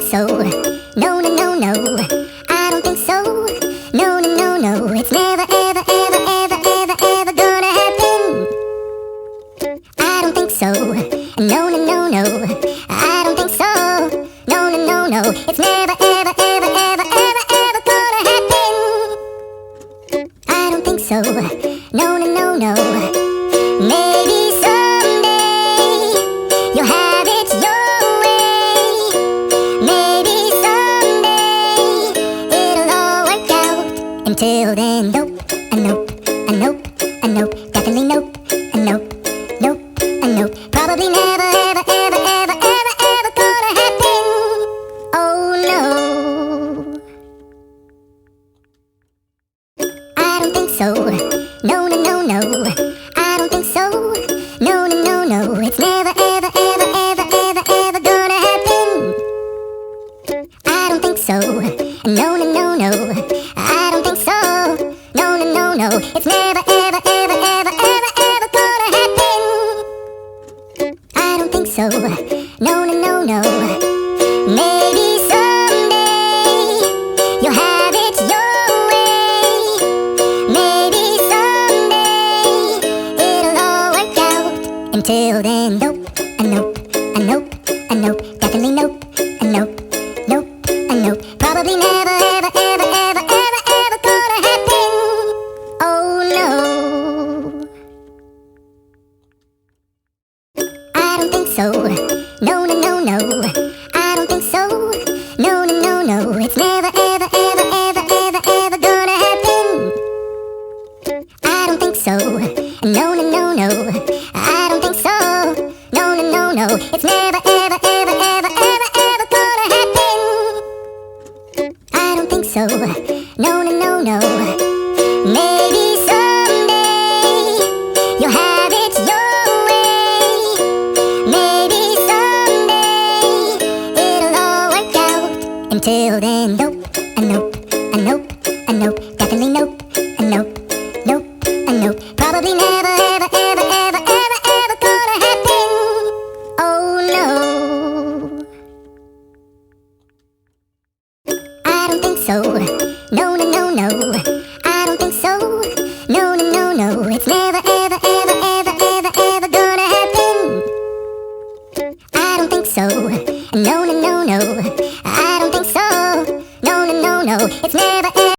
so. No, no, no, no. I don't think so. No, no, no, no. It's never, ever, ever, ever, ever, ever gonna happen. I don't think so. No, no, no, no. I don't think so. No, no, no, no. It's never, ever, ever, ever, ever, ever gonna happen. I don't think so. No, no, no, no. Maybe someday you'll have it your way. Maybe someday it'll all work out. Until then, nope, a nope, a nope, a nope, definitely nope, a nope, nope, a nope. Probably never, ever, ever, ever, ever, ever gonna happen. Oh no. I don't think so. No, no, no, no. I don't think so. No, no, no, no. It's never, ever, ever, ever, ever, ever gonna happen. I don't think so. No, no, no, no. I don't think so. No, no, no, no. It's never, ever, ever, ever, ever, ever gonna happen. I don't think so. No, no, no, no. Maybe someday you'll have it your way. Maybe someday it'll all work out. Until then, nope, a nope, a nope, a nope, definitely nope, a nope, nope, a nope. Probably never, ever, ever, ever, ever, ever gonna happen. Oh no. I don't think so. No, no, no, no. I don't think so. No, no, no, no. It's never, ever, ever, ever, ever, ever gonna happen. I don't think so. No, no, no, no. I don't think so. No, no, no, no. It's never, ever, ever, ever, ever, ever gonna happen. I don't think so. No, no, no, no. Maybe someday you'll have it your way. Maybe someday it'll all work out. Until then.